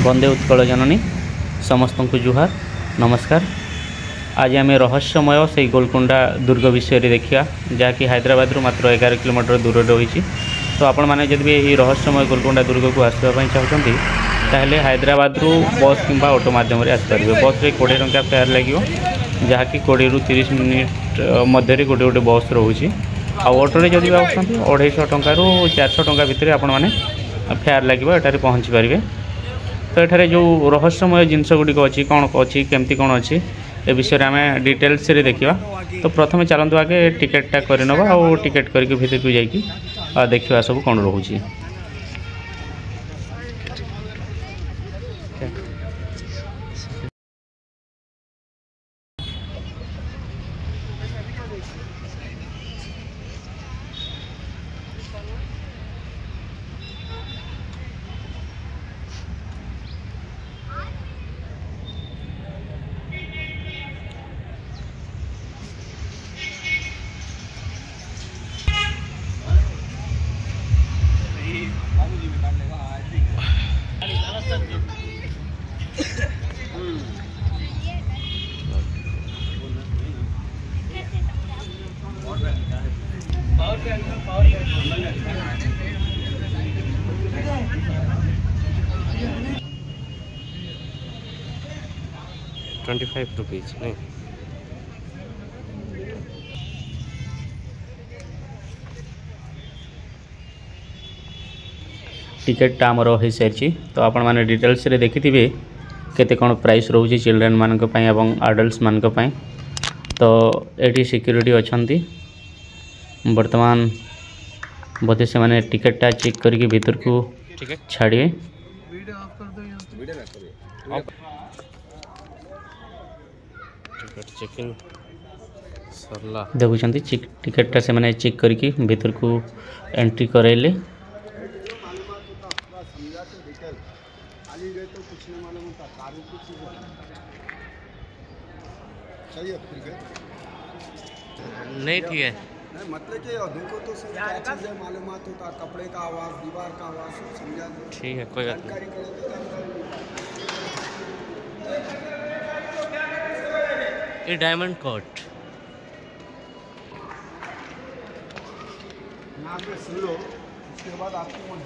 वंदे उत्कल जननी समस्त को जुहार नमस्कार। आज आम रहस्यमय से गोलकोंडा दुर्ग विषय देखा जहाँकि हैदराबाद मात्र 11 किलोमीटर दूर रही। तो आपण मैंने जब भी रहस्यमय गोलकोंडा दुर्ग को आसवाई चाहते ताहले हैदराबाद बस कि ऑटो मध्यम आसपारे। बस रे 20 टंका फेयर लगे जहाँकि 20 ରୁ 30 मिनिट मध्य गोटे गोटे बस रोचे। ऑटो जब आसान 250 टंका 400 टंका भितर आपण मैंने फेयर लगे एटारे पहुँची पारे। तो ये जो रहस्यमय जिनस गुड़िक अच्छी कौन अच्छी केमती कौन अच्छी ए विषय में आम डिटेल्स देखा। तो प्रथम चलते आगे टिकेटा करनवा और टिकेट करके भीतर को जाकि देखा सब कौन रोचे। ₹25 नहीं टिकेटा आमर हो सारी। तो आपण मैंने डिटेल्स रे देखी थे केते कौन प्राइस रोचे चिल्ड्रेन मान एवं आडल्ट्स मान। तो ये सिक्योरिटी अच्छा बर्तमान बोधे से मैंने टिकेटा चेक करके भीतर को छाड़िए। देखुं टिकेटा से मैंने चेक करके भीतर को एंट्री कराइले। नहीं ठीक है मतलब कि देखो तो सही क्या चीज़ है मालूमात होता, कपड़े का आवाज़, दीवार का आवाज़ सब समझा। ठीक है कोई बात नहीं। ये डायमंड कोट यहाँ पे सुन लो, उसके बाद आपको मन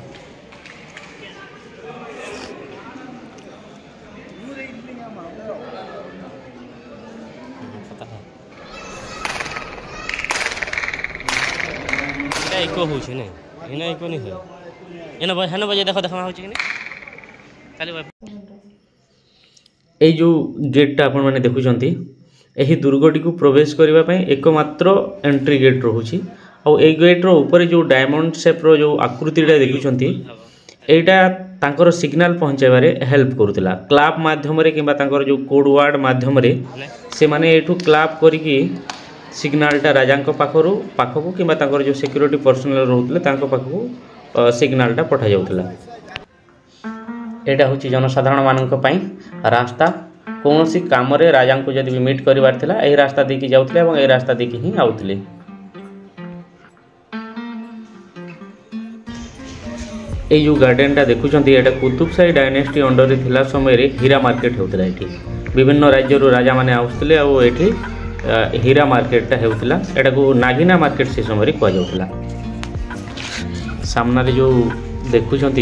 पता है इको हो नहीं इको नहीं है ना बजे देखो देखा हो ये जो गेटा आपण मैंने देखुंत यही दुर्गटी को प्रवेश करने एकमात्र एंट्री गेट रोचे। और ये गेट्र ऊपर जो डायमंड सेप्र जो आकृतिटा देखुंत यहाँ तांकर सिग्नाल पहुँचाइबारे हेल्प करुला। क्लाप माध्यम कि जो कोड वार्ड माध्यम से माने एठू क्लाप करिकी सिग्नालटा राजा पाखक कि जो सिक्योरिटी पर्सनल रोते पाखक सिग्नालटा पठा जाउथला। एटा होची जनसाधारण मानक पई रास्ता। कौन सी काम रे राजा को जब भी मीट करिवार थिला एही रास्ता देखि जाउथले एवं एही रास्ता देखि ही आउथले। ये जो गार्डनटा देखुंत ये कुतुब शाही डायनेस्टी अंडर थिला समय रे हीरा मार्केट होता है। विभिन्न राज्य राजा माने आउथले और एठी हीरा मार्केटटा होता एटा को नागिना मार्केट से समय कहुला। सामने जो देखुंत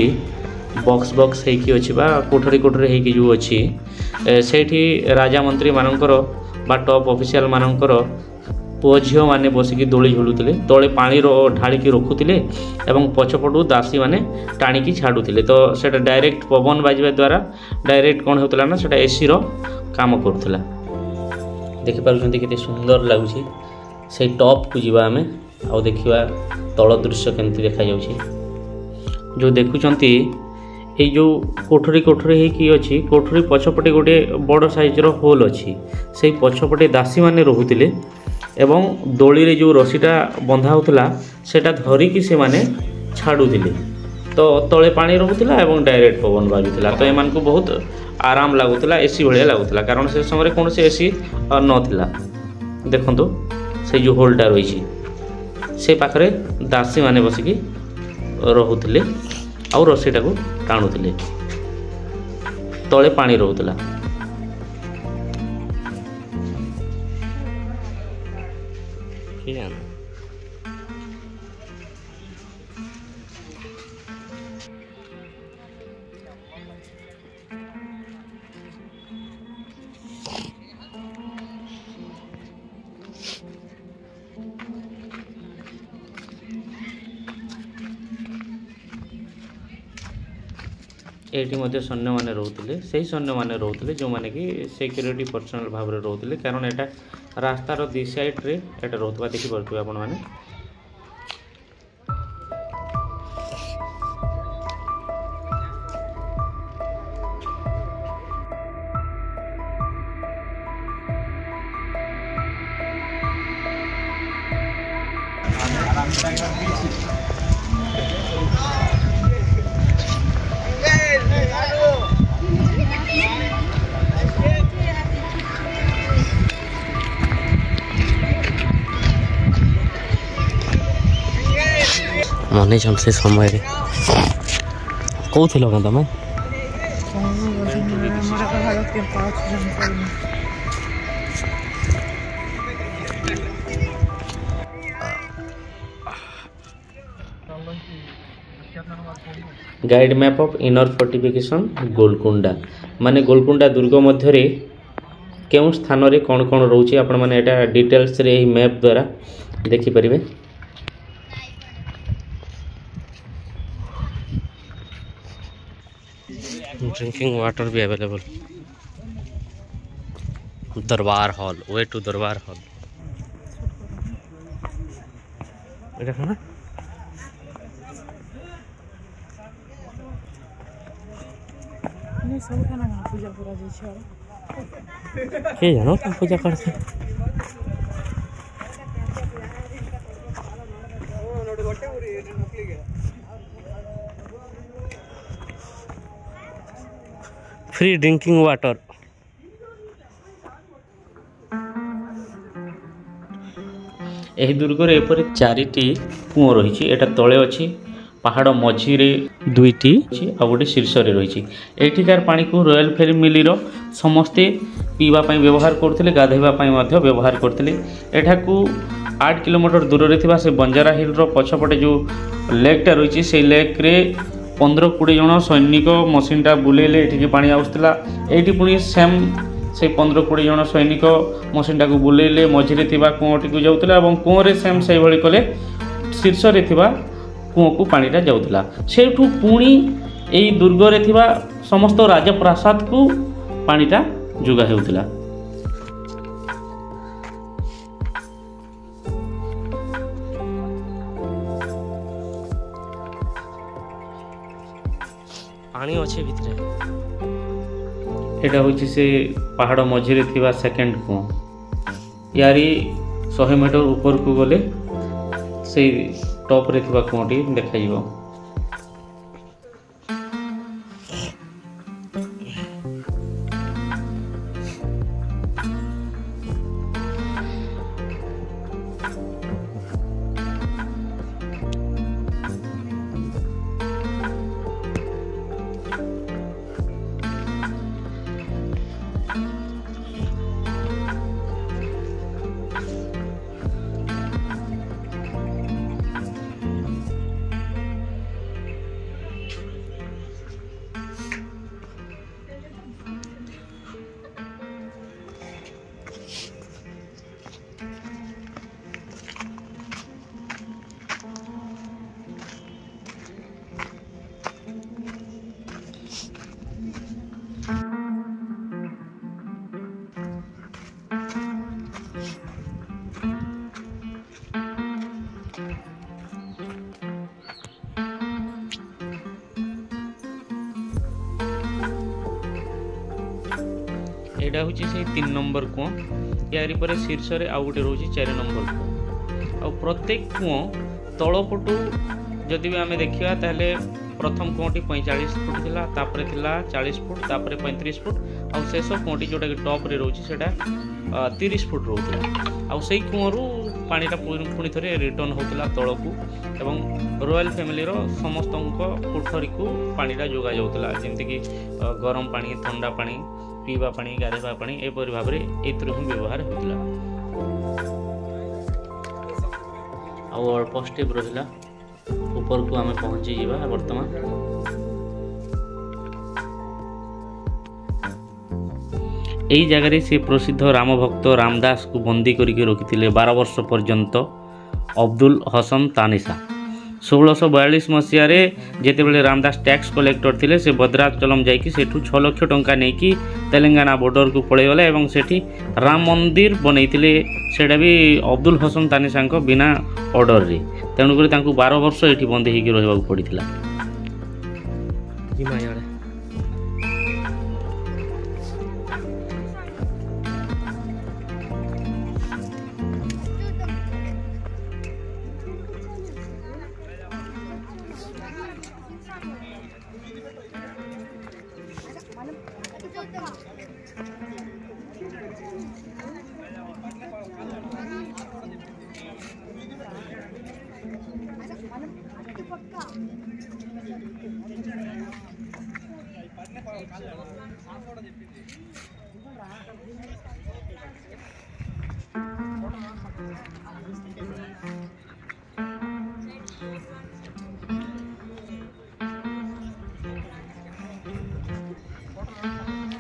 बॉक्स बॉक्स होगी अच्छी कोठरी कोठरी होगी जो अच्छी सेठी राजा मंत्री मानकर बा टॉप ऑफिशियल मानकर पुओ झील मैंने बसिकी दोली झुलुले तले पानी ढालिकी रखुले और पछपटू दासी मैंने टाणिकी छाड़ुले। तो सेटा डायरेक्ट पवन बाजवा द्वारा डायरेक्ट कौन होता ना सेटा एसी रो काम करुला। देखिपुं केते सुंदर लगुच से टॉप को जीवा आमे आउ देखिवा तल दृश्य केमती देखा जाउछि। जो देखुंत ये जो कोठरी कोठरी होगी अच्छी कोठरी पछपटे गोटे बड़ साइजर होल अच्छी से पछपटे दासी माने रोहुतिले एवं दोली रे जो रसीटा बंधा होता सेटा धरिकी से माने छाड़ुले। तो तले पानी रोला एवं डायरेक्ट पवन बाजुला। तो एमान को बहुत आराम लगुला एसी भाया लगुला कारण से समय कौन से एसी नथिला। देखो से जो होलटा रही से पाखरे दासी माने बसिकी रोहुतिले और रसीटा को टाणुले। तले पानी रोला। एठी मध्य सैन्य माने रोते से सैन्य माने रोते जो माने कि सिक्योरिटी पर्सनल भाव में रोते कारण एटा रास्तार दी साइड रे एटा रोतबा देखि परथुवा आपण माने। मने से समय कौ थी तुम guide map of inner fortification Golconda माने गोलकुंडा दुर्ग मध्य केउं स्थान रे कौन कौन रोचे आपण माने एटा डिटेल्स रे ही मैप द्वारा देखि परिबे। ड्रिंकिंग वाटर भी अवेलेबल। दरबार हॉल, वे टू दरबार हॉल। देखो ना नहीं सब खाना पूजा करा जाय छै के जानो तुम पूजा करते फ्री ड्रिंकिंग वाटर। एही दुर्गर एपरि चारिटी कूओ रही एटा तले अच्छी पहाड़ मझीरे दुईटी आ गोटे शीर्ष रही एठिकार पानी को रॉयल फैमिली समस्ते पीवा व्यवहार करते गाधेवाई व्यवहार करते। एठाकू 8 किलोमीटर दूर में से बंजारा हिल पछपटे जो लेकटा रही से लेक रे 15-20 जन सैनिक मशीनटा बुलेले एठिकी पानी आसुला एठी पुणी सेम से 15-20 जन सैनिक मशीनटा को बुलेले मझीरे कूटी को जाऊला और कूरे सेम से भाई कले शीर्ष रे कूँ को पानीटा जाऊला सेठू पुणी यही दुर्गरे थिबा समस्त राजप्रासाद को पानीटा जुगा हेउतिला। पानी अच्छे भितरे एटा होची से पहाड़ मझीरे थिबा सेकेंड कूँ यारी 100 मीटर ऊपर को गले से टॉप रे थिबा कूँटी देखा जिवो। एटा हूँ से 3 नंबर कूँ यारी पर शीर्ष रे आउ गोटे रोचे 4 नंबर कूँ आ प्रत्येक कूँ तलपटू जदि भी आम देखा ताहले प्रथम कूँटी 45 फुट थिला तापरे थिला 40 फुट तापरे 35 फुट आ शेष कूँटी जोटा कि टॉप रे रोचे सेटा 30 फुट रोला आ सेई कूँरू पानीटा पुणी थे रिटर्न होता तलू एवं रॉयल फैमिली समस्त कोठरी को पानीटा जोगा जाऊला जमीक गरम पानी ठंडा पानी पीवा पानी गाधेवा पानी एपरी भाव में ये व्यवहार होता अल्प स्टेप रहा ऊपर को आम पहुँची जावा बर्तमान यही जगह से प्रसिद्ध राम भक्त रामदास को बंदी करके रखी 12 वर्ष पर्यंत अब्दुल हसन तानिसा 1642 मसीह जितेबाला रामदास टैक्स कलेक्टर थे से भद्राचलम जाकि 6 लाख टंका नहीं तेलंगाना बॉर्डर को पलैगले और सेठी राम मंदिर बनईले सेटा भी अब्दुल हसन तानिसा बिना ऑर्डर रे तेणुक 12 वर्ष ये बंदी होकर रहा पड़ा।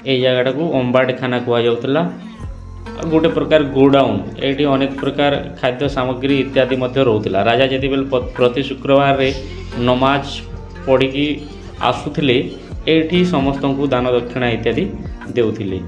ये जगह को अंबाड़खाना कहला गोटे प्रकार गोडाउन ये अनेक प्रकार खाद्य सामग्री इत्यादि रोला राजा जति प्रति शुक्रवार रे नमाज पढ़ी आसुले ये समस्त को दान दक्षिणा इत्यादि देउथिले।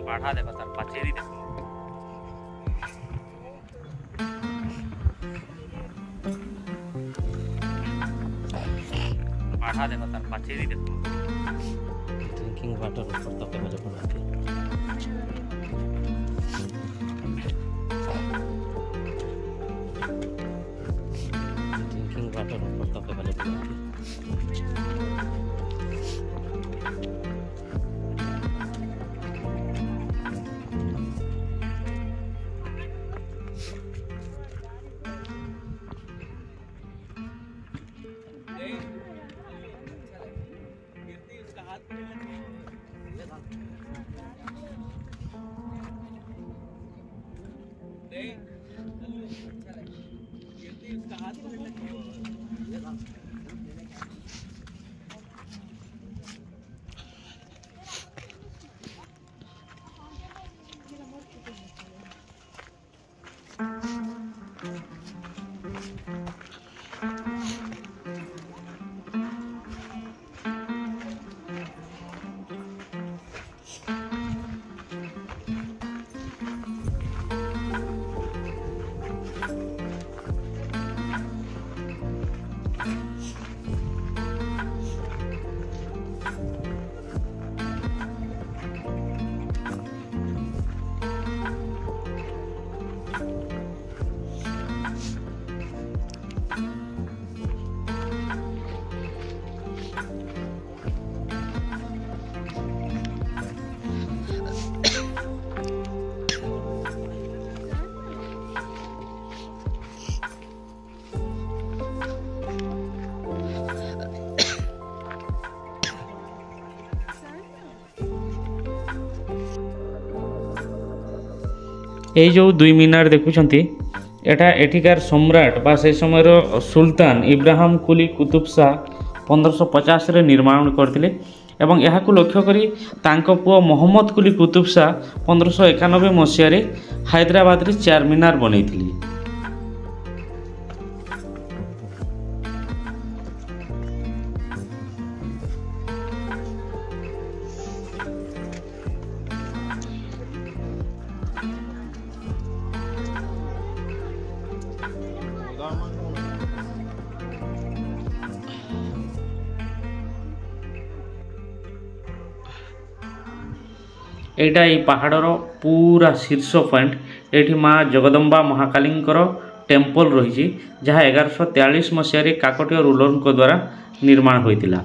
बाढ़ा देखो तार पाचेरी देखो बाढ़ा देखो तार पाचेरी देखो ड्रिंकिंग वाटर ऊपर तक अवेलेबल है ड्रिंकिंग वाटर ऊपर तक अवेलेबल है। ये जो दुई मीनार देखुंट एटा एठिकार सम्राट बा से समय सुल्तान इब्राहिम कुली कुतुब शाह 1550 रे निर्माण करथिले एवं यह लक्ष्य करी तांको पुओ मोहम्मद कुली कुतुब शाह 1591 मसीह रे हैदराबाद रे चार मीनार बनैथिले। এইটা এই পাহাড়র পুরা শীর্ষ পয়েন্ট। এটি মা জগদম্বা মহাকালীঙ্কর টেম্পল রয়েছে, যা 1143 মସିହାରେ କାକଟୀୟ ରୁଲରଙ୍କ ଦ୍ୱାରା ନିର୍ମାଣ ହୋଇଥିଲା।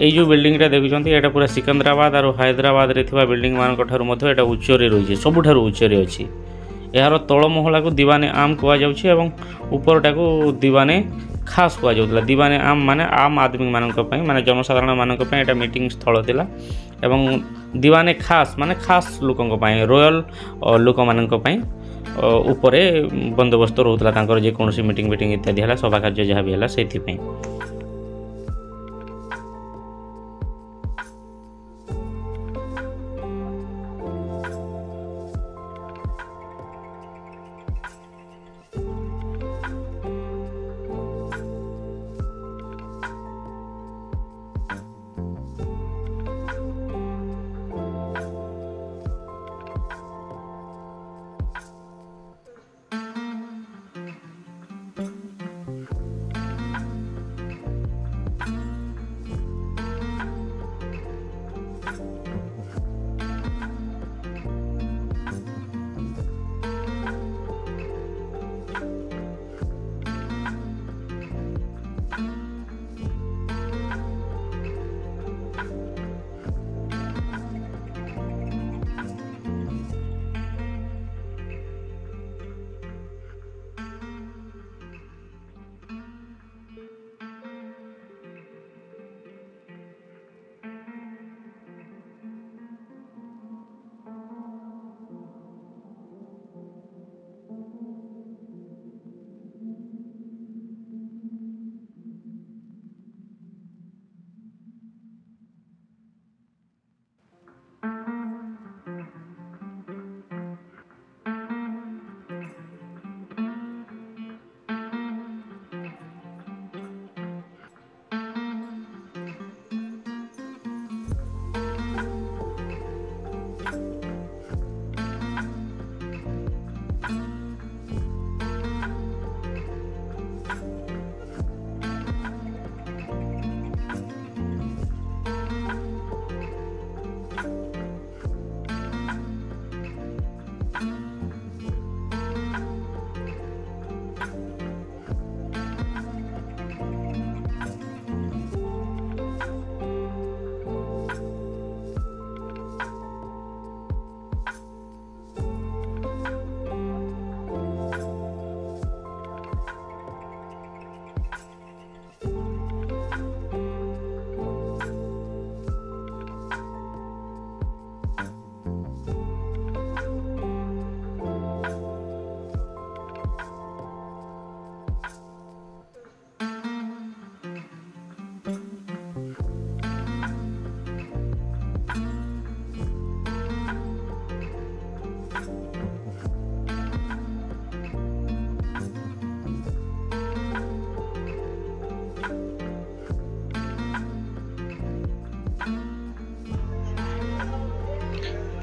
এই যে বিল্ডিংটা দেখুଛନ୍ତି এটা পুরা সিকন্দরাবাদ আর হায়দ্রাবাদରେ ଥିବା ବିଲ୍ଡିଂ ମାନଙ୍କ ଠାରୁ ମଧ୍ୟ এটা ଉଚ୍ଚରେ ରହିଛି, ସବୁଠାରୁ ଉଚ୍ଚରେ ଅଛି। ଏହାର ତଳ ମହଲାକୁ ଦିୱାନେ ଆମ୍ କୁହାଯାଉଛି ଏବଂ ଉପରଟାକୁ ଦିୱାନେ ଖାସ୍ କୁହାଯାଉଥିଲା। ଦିୱାନେ ଆମ୍ ମାନେ ଆମ୍ ଆଦମୀ ମାନଙ୍କ ପାଇଁ, ମାନେ ଜନସାଧାରଣ ମାନଙ୍କ ପାଇଁ ଏଟା ମିଟିଂ ସ୍ଥଳ ଥିଲା ଏବଂ ଦିୱାନେ ଖାସ୍ ମାନେ ଖାସ୍ ଲୋକଙ୍କ ପାଇଁ, ରୟାଲ ଲୋକମାନଙ୍କ ପାଇଁ ଉପରେ ବନ୍ଦୋବସ୍ତ ରହୁଥିଲା ତାଙ୍କର ଯେକୌଣସି ମିଟିଂ ଇତ୍ୟାଦି ହେଲା, ସଭା କାର୍ଯ୍ୟ ଯାହା ବି ହେଲା ସେଇଥିପାଇଁ।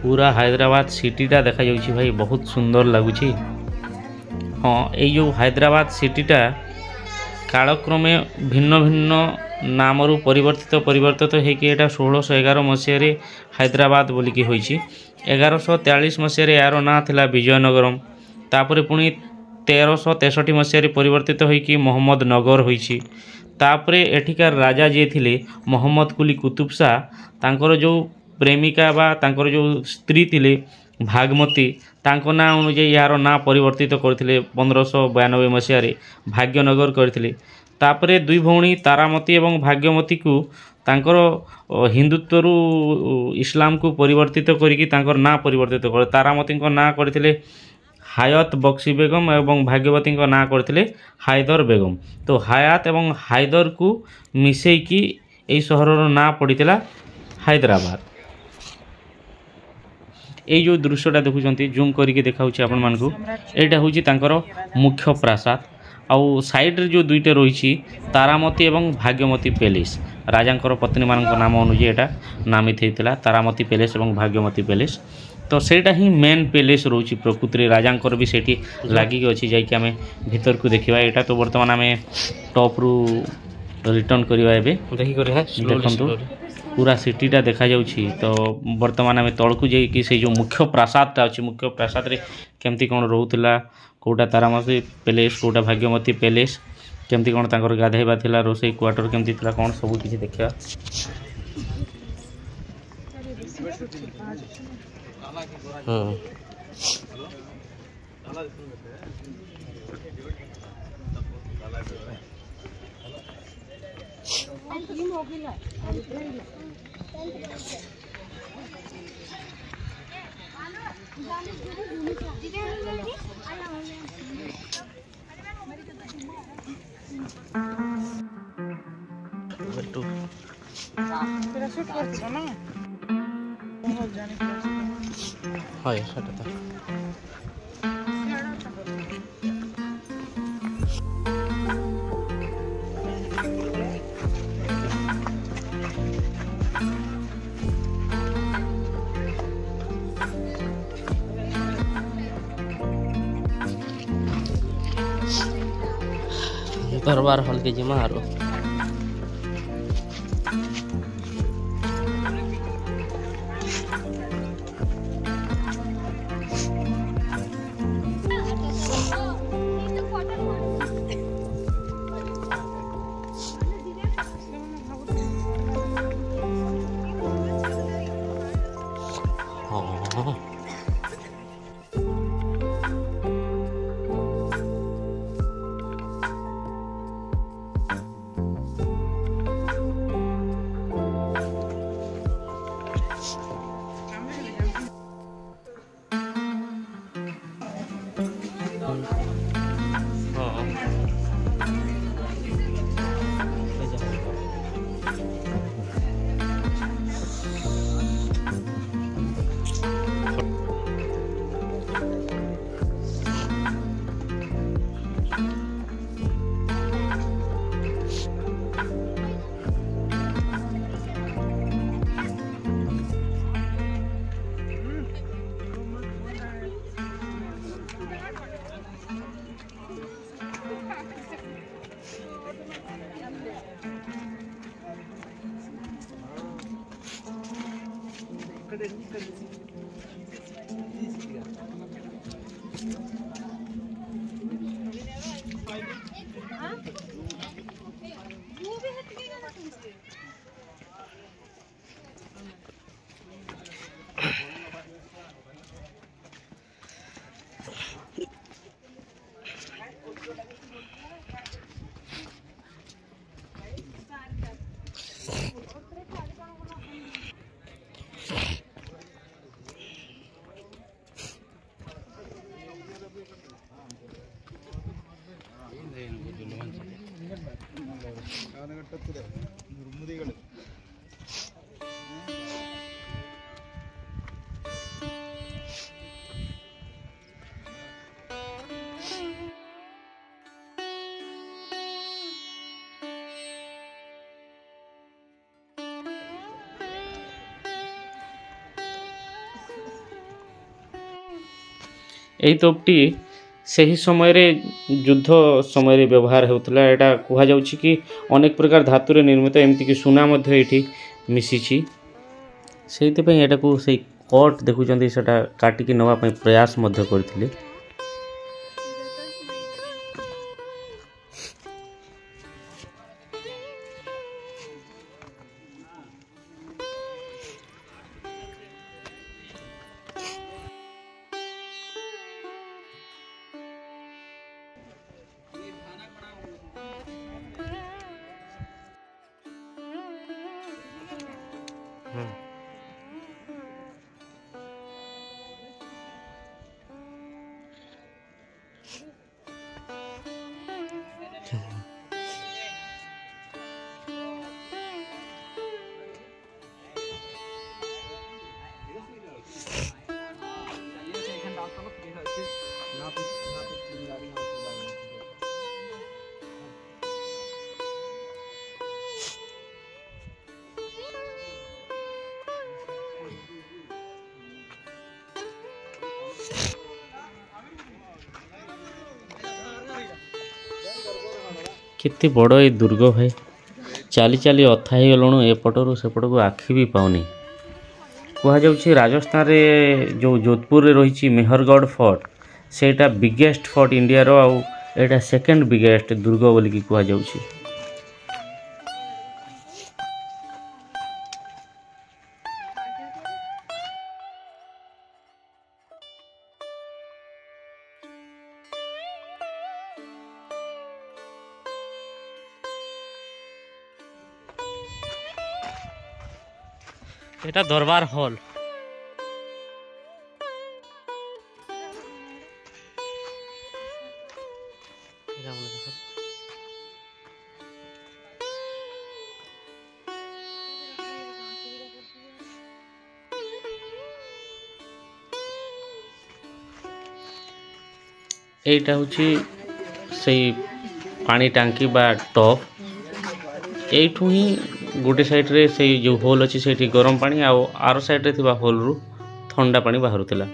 पूरा हैदराबाद सिटीटा देखा जाउछि भाई, बहुत सुंदर लगुछि। हाँ, ये जो हैदराबाद सिटीटा कालक्रमे भिन्न भिन्न नामरू परिवर्तित होकि 1611 मसीह हैदराबाद बोलिकी होइछि। 1143 मसीह यार ना थिला विजयनगरम, तापर पुणी 1363 मसीह परिवर्तित होकि मोहम्मद नगर होइछि। तापरे एठिकार राजा जे थिले मोहम्मद कुली कुतुब शाह, तांकर जो प्रेमिका बा तांकर जो स्त्री थिले भागमती, तांको ना अनुଯାୟୀ यार ना परिवर्तित करथिले 1592 मसीह भाग्यनगर करथिले। तापरे दुई भौणी तारामती एवं भाग्यमती को तांकर हिंदुत्वरू इस्लाम को परिवर्तित करिकी तांकर ना परिवर्तित कर, तारामती को ना करथिले ହାୟତ ବକ୍ସି ବେଗମ ଏବଂ ଭାଗ୍ୟବତୀଙ୍କ ନାଁ କରିଥିଲେ ହାଇଦର ବେଗମ। ତ ହାୟାତ ଏବଂ ହାଇଦରକୁ ମିଶେଇକି এই ସହରର ନାଁ ପଡ଼ିଥିଲା ହାଇଦ୍ରାବାଦ। এই ଯେଉଁ ଦୃଶ୍ୟଟା ଦେଖୁଛନ୍ତି ଜୁମ୍ କରିକି ଦେଖାଉଛି ଆପଣମାନଙ୍କୁ, ଏଇଟା ହେଉଛି ତାଙ୍କର ମୁଖ୍ୟ ପ୍ରାସାଦ। ଆଉ ସାଇଡ଼ରେ ଯେଉଁ ଦୁଇଟା ରହିଛି ତାରାମତୀ ଏବଂ ଭାଗ୍ୟମତୀ ପ୍ୟାଲେସ୍, ରାଜାଙ୍କର ପତ୍ନୀମାନଙ୍କ ନାମ ଅନୁଯାୟୀ ଏଇଟା ନାମିତ ହେଇଥିଲା ତାରାମତୀ ପ୍ୟାଲେସ୍ ଏବଂ ଭାଗ୍ୟମତୀ ପ୍ୟାଲେସ୍। ତ ସେଇଟା ହିଁ ମେନ୍ ପ୍ୟାଲେସ୍ ରହୁଛି ପ୍ରକୃତିରେ, ରାଜାଙ୍କର ବି ସେଇଠି ଲାଗିକି ଅଛି। ଯାଇକି ଆମେ ଭିତରକୁ ଦେଖିବା। ଏଇଟା ତ ବର୍ତ୍ତମାନ ଆମେ ଟପ୍ରୁ ରିଟର୍ନ କରିବା। ଏବେ ଦେଖନ୍ତୁ पूरा सिटीटा देखा जाउछि। तो वर्तमान आम तलकू जाइए से जो मुख्य प्रासादटा अच्छी, मुख्य प्रासाद रे केमती कौन रोला, कौटा तारामती पैलेस, कौटा भाग्यमती पैलेस, केमती कौन तांकर गाधेबा थिला, रोसई क्वार्टर केमती थिला, कौन सब किछि देखिया। तेरा शूट करथिलो ना बहुत जाने हाय सेटा तो दरबार हॉल के जिमा आरो കാലഘട്ടത്തിലെ നിർമ്മിതികൾ এই তোপটি ସେହି ସମୟରେ ଯୁଦ୍ଧ ସମୟରେ ବ୍ୟବହାର ହେଉଥିଲା। ଏଇଟା କୁହାଯାଉଛି କି ଅନେକ ପ୍ରକାର ଧାତୁରେ ନିର୍ମିତ, ଏମିତିକି ସୁନା ମଧ୍ୟ ଏଇଠି ମିଶିଛି। ସେଇଥିପାଇଁ ଏଟାକୁ ସେଇ କଟ୍ ଦେଖୁଛନ୍ତି ସେଟା କାଟିକି ନେବା ପାଇଁ ପ୍ରୟାସ ମଧ୍ୟ କରିଥିଲେ। केते बड़ ये दुर्ग भाई चली चली अथा हो गलु एपटू सेपट को आखि भी पाऊनी कहुच्छे राजस्थान रे जो जोधपुर रे रही मेहरगढ़ फोर्ट सेटा बिगेस्ट फोर्ट इंडिया रो आउ एटा सेकंड बिगेस्ट दुर्ग बोलिकी कहुच्छे। এটা দরবার হল এইটা হচ্ছে সেই পানি টাঙ্কি বা টপ এইঠু হি गोटे साइड रे से जो होल अच्छी से गरम पानी आर साइड रे थिबा होल रु ठंडा पानी बाहरुला।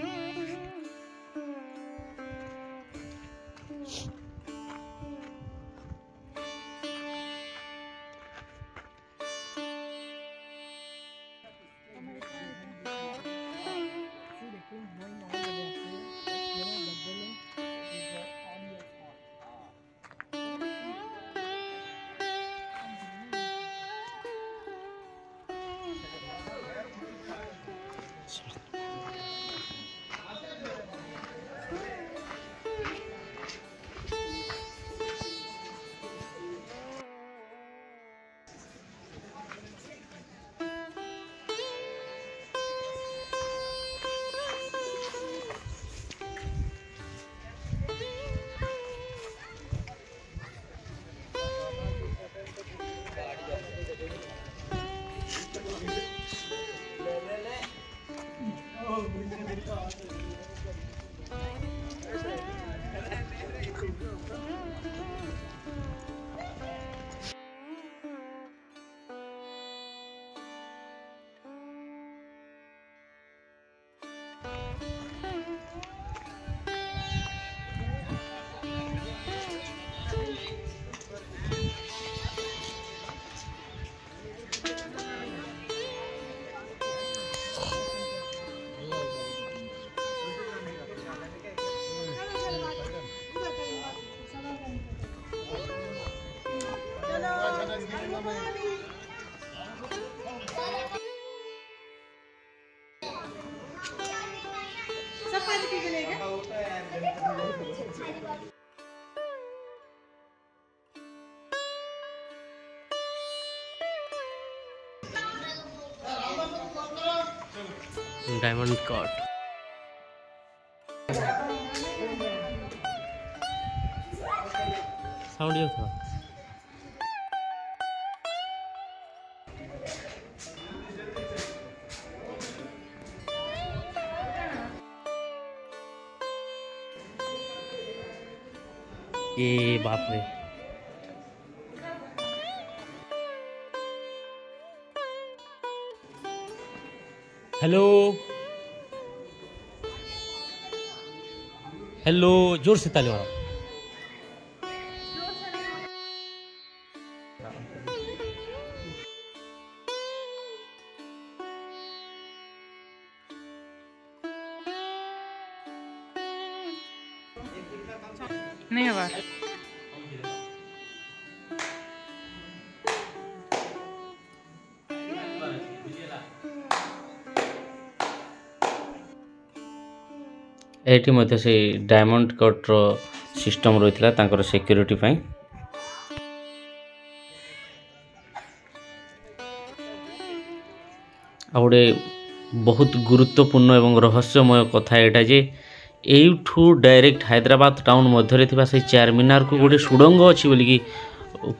डायमंड कट साउंड ये था ये बाप रे हेलो हेलो जोर से ताली मारो। नहीं हुआ एटी मध्य से डायमंड कट रो सिस्टम रही था सिक्योरिटी पाई गोटे बहुत गुरुत्वपूर्ण एवं रहस्यमय कथा एटा जे एठू डायरेक्ट हैदराबाद टाउन मध्य थी से चारमीनार को गोटे सुड़ंग अच्छी बोलिकी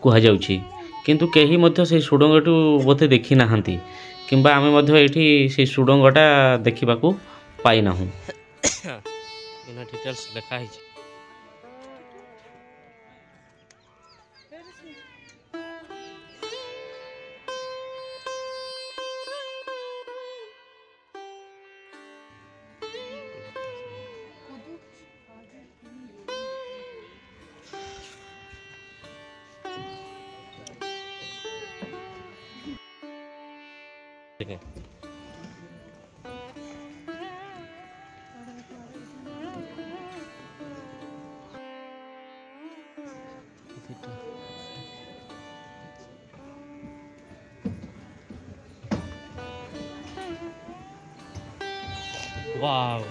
कहुच्छे किंतु कहीं मध्य से सुड़ंगटू बोधे देखी ना किंबा आमे मध्य एठी से सुड़ंगटा देखा पाई ना डिटेल्स लिखा है। सकते हैं। वाव,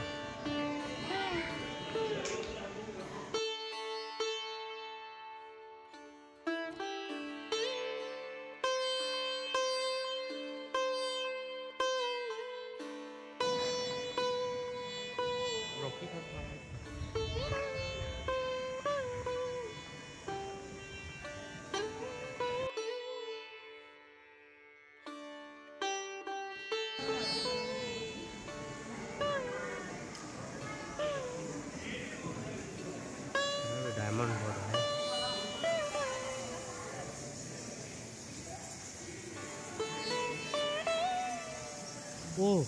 डायमंड हो रहा है। ओ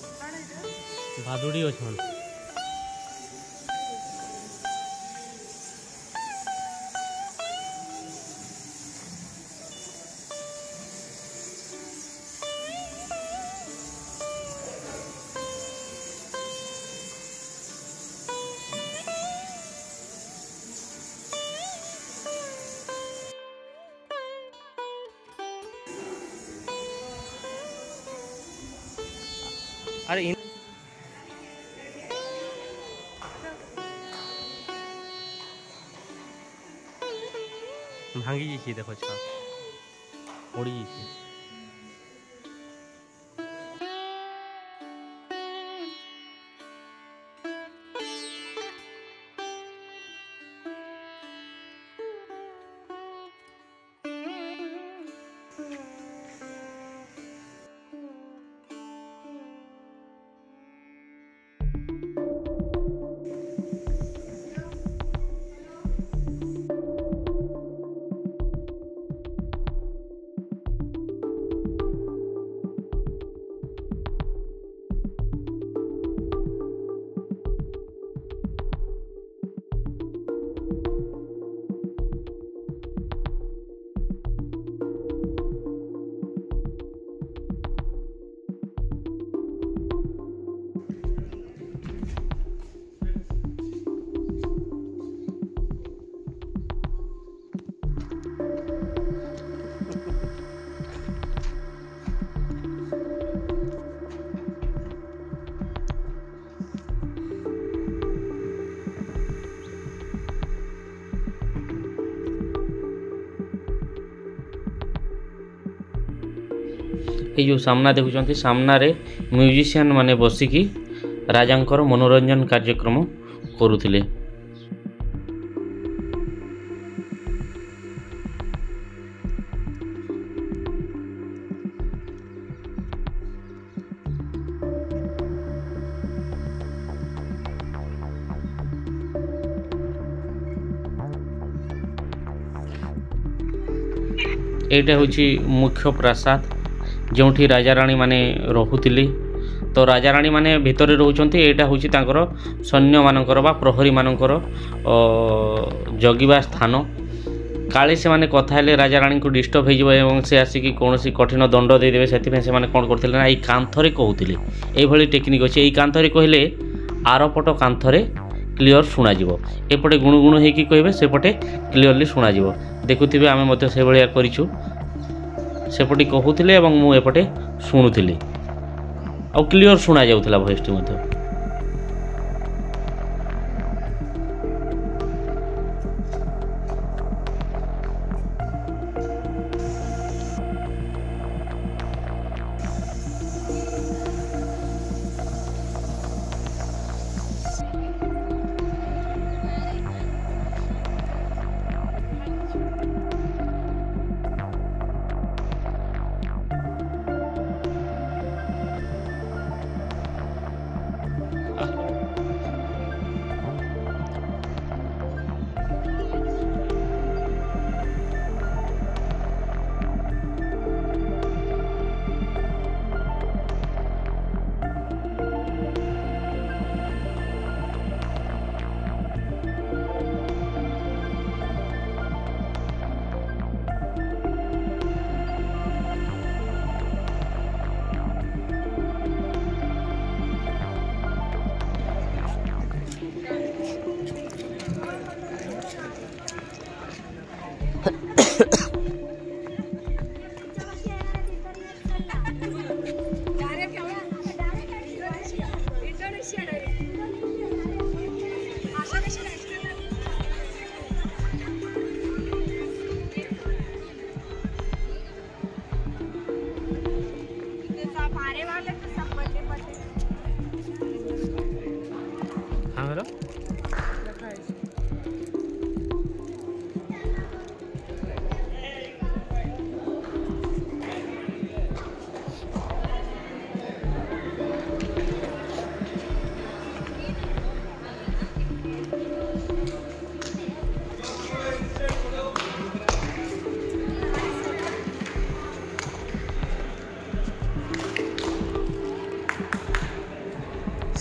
भादुड़ी अछन। अरे इन भांगी जी देखो छा ओड़ी जी। ये जो सामना देखुं सामना रे म्यूजिशियन माने बसिकी राजांकर मनोरंजन कार्यक्रम करुथिले। एटा होची मुख्य प्रासाद जो राजा राणी माने रहुतिले। तो राजा राणी माने भितर रोचंती। एटा होची तांकर सैन्य मानकर बा प्रहरी मानकर जगिबा स्थान। काले से माने कथा हेले राजा राणी को डिस्टर्ब हो एवं से आसिकी कोनोसी कठिन दंड दे देबे। सेति से माने कोन करथिले ना, एई कांथरे कहउतिले। एई भली टेक्निक अछि। एई कांथरे कहले आरपट कांथरे क्लियर सुना जिवो। एपटे गुणु गुणु हेकी कहबे, सेपटे क्लियरली सुना जिवो। देखुथिबे आमे मते से भलिया करिछु। सेपटे कहूथिले एवं मु एपटे शुणुथिली आ क्लियर सुना जाउथला भॉइस टी मते।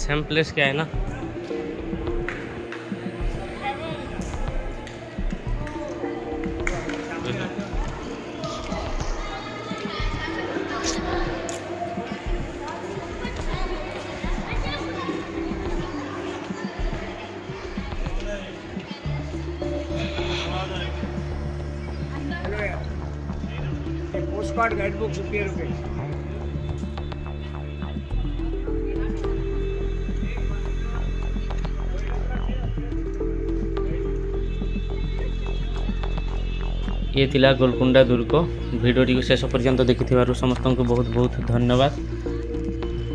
सेम प्लेस क्या है ना। Post card guide book ₹50। ये थिला गोलकुंडा दुर्ग। भिडियो शेष पर्यंत देखि समस्त को बहुत बहुत धन्यवाद।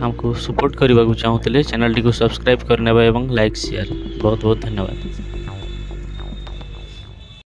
हमको सपोर्ट करने को चाहूँते चैनल टी को सब्सक्राइब करने और लाइक शेयर बहुत बहुत धन्यवाद।